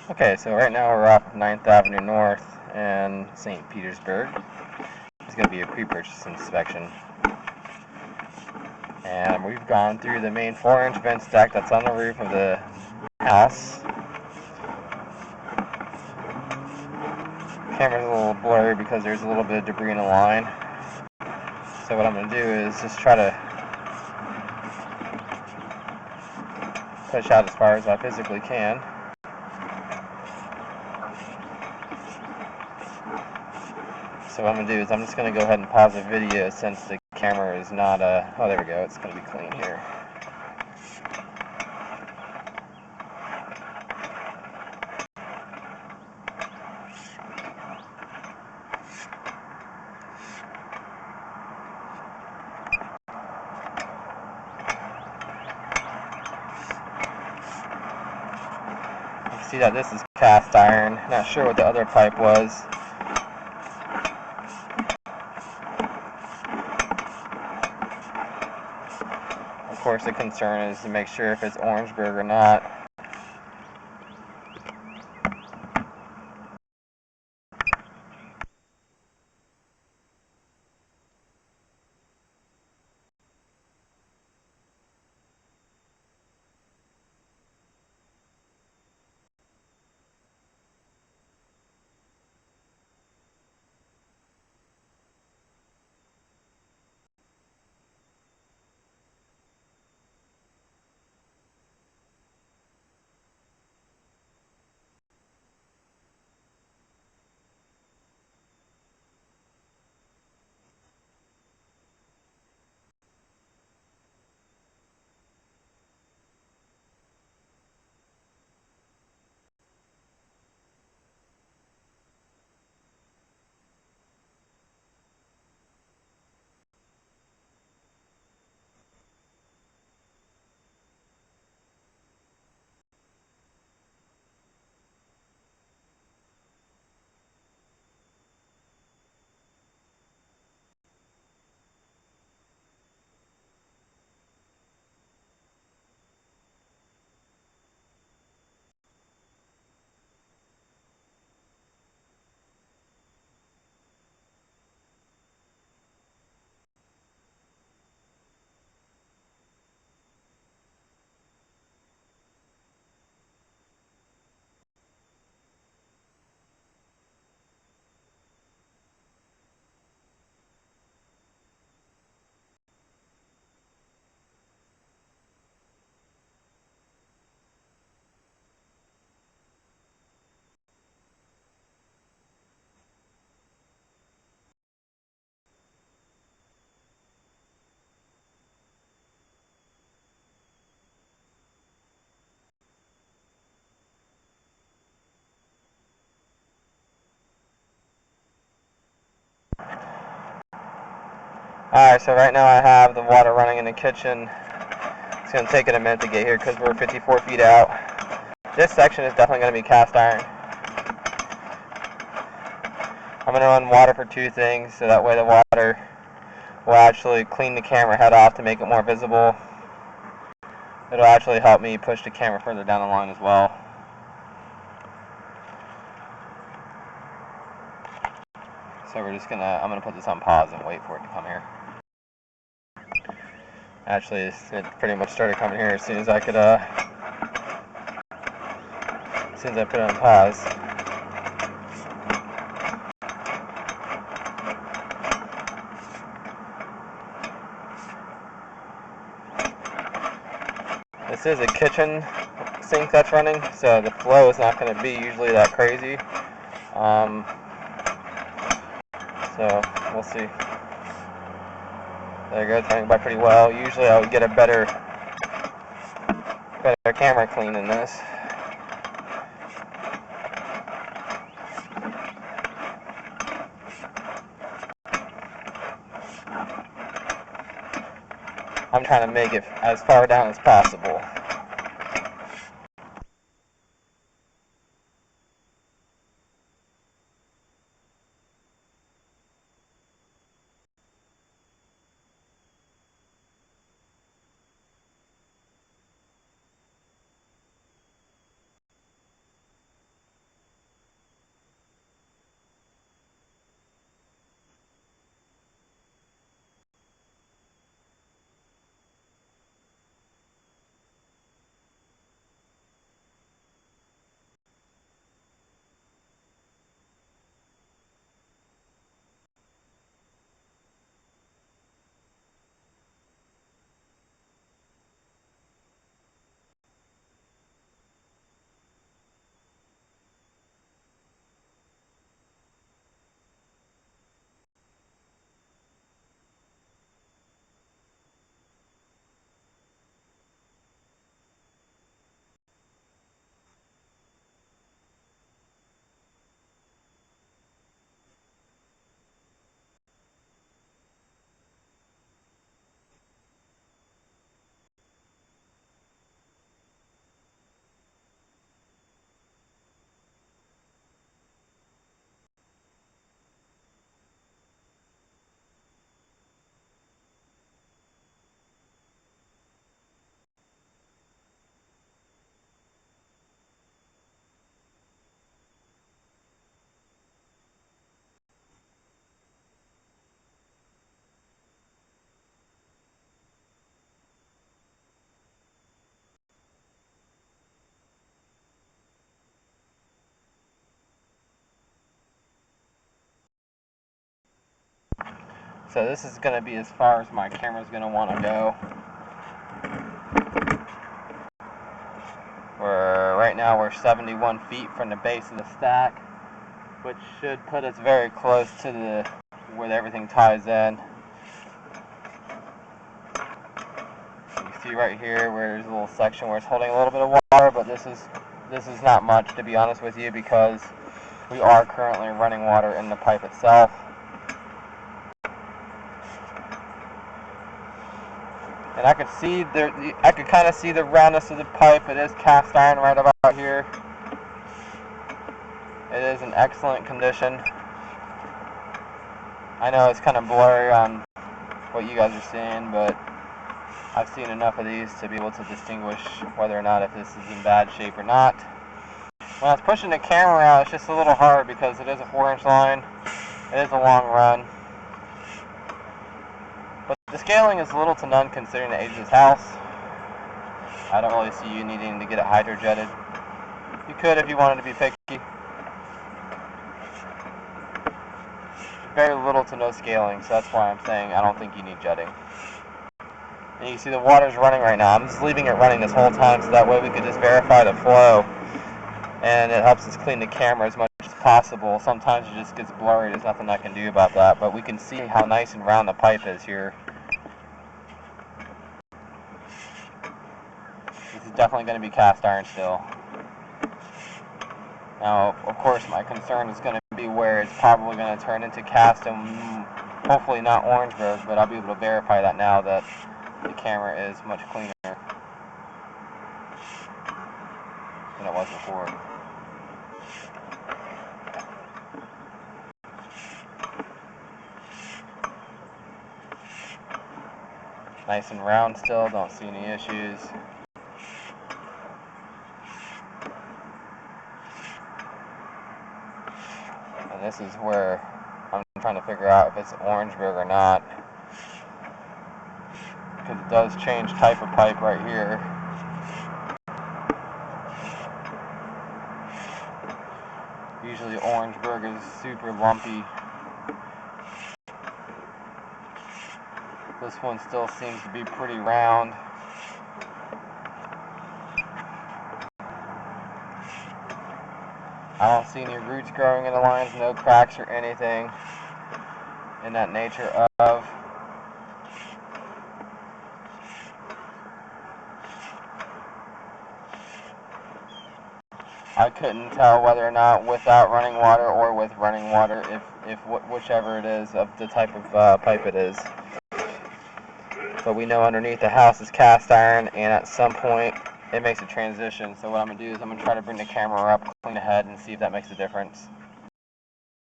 Okay, so right now we're off 9th Avenue North in St. Petersburg. It's going to be a pre-purchase inspection. And we've gone through the main 4-inch vent stack that's on the roof of the house. Camera's a little blurry because there's a little bit of debris in the line. So what I'm going to do is just try to push out as far as I physically can. So what I'm going to do is I'm just going to go ahead and pause the video since the camera is not, oh there we go, it's going to be clean here. You can see that this is cast iron, not sure what the other pipe was. Of course, the concern is to make sure if it's orangeburg or not. Alright, so right now I have the water running in the kitchen. It's going to take it a minute to get here because we're 54 feet out. This section is definitely going to be cast iron. I'm going to run water for two things, so that way the water will actually clean the camera head off to make it more visible. It'll actually help me push the camera further down the line as well. So I'm going to put this on pause and wait for it to come here. Actually, it pretty much started coming here as soon as I could, as soon as I put it on pause. This is a kitchen sink that's running, so the flow is not going to be usually that crazy. So we'll see. There you go, it's running by pretty well. Usually I would get a better camera clean than this. I'm trying to make it as far down as possible. So this is going to be as far as my camera's going to want to go. Right now we're 71 feet from the base of the stack, which should put us very close to where everything ties in. You can see right here where there's a little section where it's holding a little bit of water, but this is not much, to be honest with you, because we are currently running water in the pipe itself. And I could kind of see the roundness of the pipe. It is cast iron right about here. It is in excellent condition. I know it's kind of blurry on what you guys are seeing, but I've seen enough of these to be able to distinguish whether or not if this is in bad shape or not. When I was pushing the camera out, it's just a little hard because it is a 4-inch line. It is a long run. But the scaling is little to none considering the age of this house. I don't really see you needing to get it hydrojetted. You could if you wanted to be picky. Very little to no scaling, so that's why I'm saying I don't think you need jetting. And you can see the water's running right now. I'm just leaving it running this whole time so that way we could just verify the flow. And it helps us clean the camera as much as possible. Sometimes it just gets blurry. There's nothing I can do about that. But we can see how nice and round the pipe is here. This is definitely going to be cast iron still. Now, of course, my concern is going to be where it's probably going to turn into cast and hopefully not orangeburg, but I'll be able to verify that now that the camera is much cleaner than it was before. Nice and round still, don't see any issues. And this is where I'm trying to figure out if it's orangeburg or not, because it does change type of pipe right here. Usually orangeburg is super lumpy. This one still seems to be pretty round. I don't see any roots growing in the lines, no cracks or anything in that nature of. I couldn't tell whether or not without running water or with running water, whichever it is of the type of pipe it is. But we know underneath the house is cast iron, and at some point it makes a transition. So what I'm going to do is I'm going to try to bring the camera up, clean the head, and see if that makes a difference.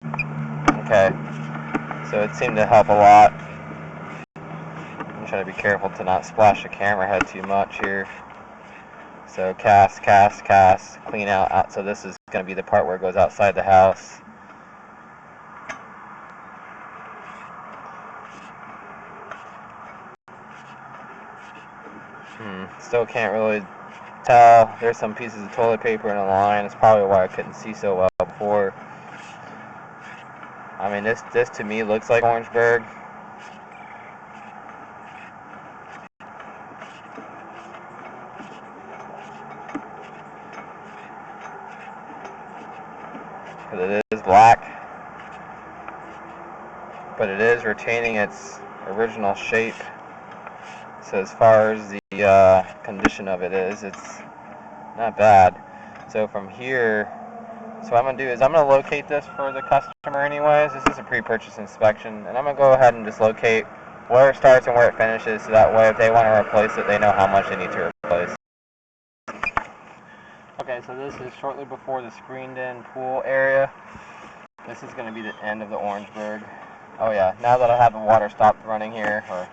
Okay, so it seemed to help a lot. I'm trying to be careful to not splash the camera head too much here. So cast, clean out. So this is going to be the part where it goes outside the house. Still can't really tell. There's some pieces of toilet paper in the line. It's probably why I couldn't see so well before. I mean, this to me looks like orangeburg. Because it is black, but it is retaining its original shape. So as far as the condition of it is, it's not bad. So from here, so what I'm going to do is I'm going to locate this for the customer anyways. This is a pre-purchase inspection, and I'm going to go ahead and just locate where it starts and where it finishes, so that way if they want to replace it, they know how much they need to replace. Okay, so this is shortly before the screened-in pool area. This is going to be the end of the orangeburg. Oh yeah, now that I have the water stopped running here, or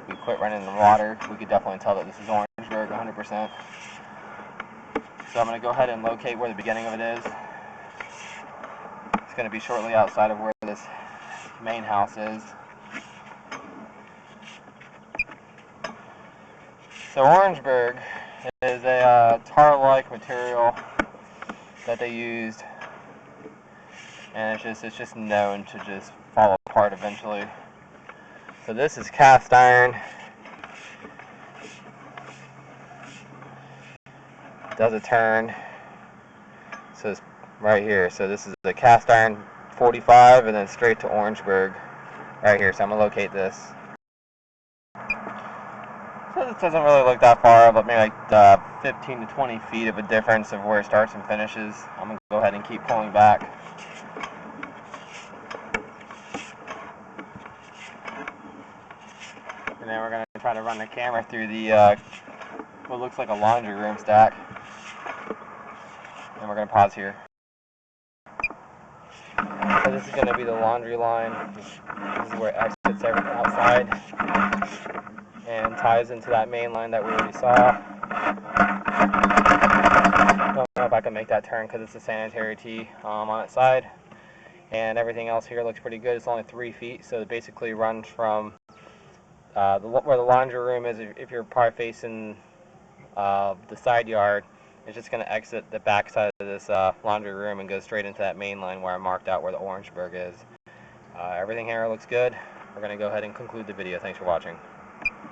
we quit running the water, we could definitely tell that this is orangeburg 100%. So I'm going to go ahead and locate where the beginning of it is. It's going to be shortly outside of where this main house is. So orangeburg is a tar-like material that they used, and it's just known to just fall apart eventually. So this is cast iron. Does a turn. So it's right here. So this is the cast iron 45 and then straight to Orangeburg right here. So I'm going to locate this. So this doesn't really look that far, but maybe like 15 to 20 feet of a difference of where it starts and finishes. I'm going to go ahead and keep pulling back. And then we're going to try to run the camera through the what looks like a laundry room stack. And we're going to pause here. So this is going to be the laundry line. This is where it exits outside and ties into that main line that we already saw. Don't know if I can make that turn because it's a sanitary tee on its side. And everything else here looks pretty good. It's only 3 feet, so it basically runs from where the laundry room is. If you're probably facing the side yard, it's just going to exit the back side of this laundry room and go straight into that main line where I marked out where the Orangeburg is. Everything here looks good. We're going to go ahead and conclude the video. Thanks for watching.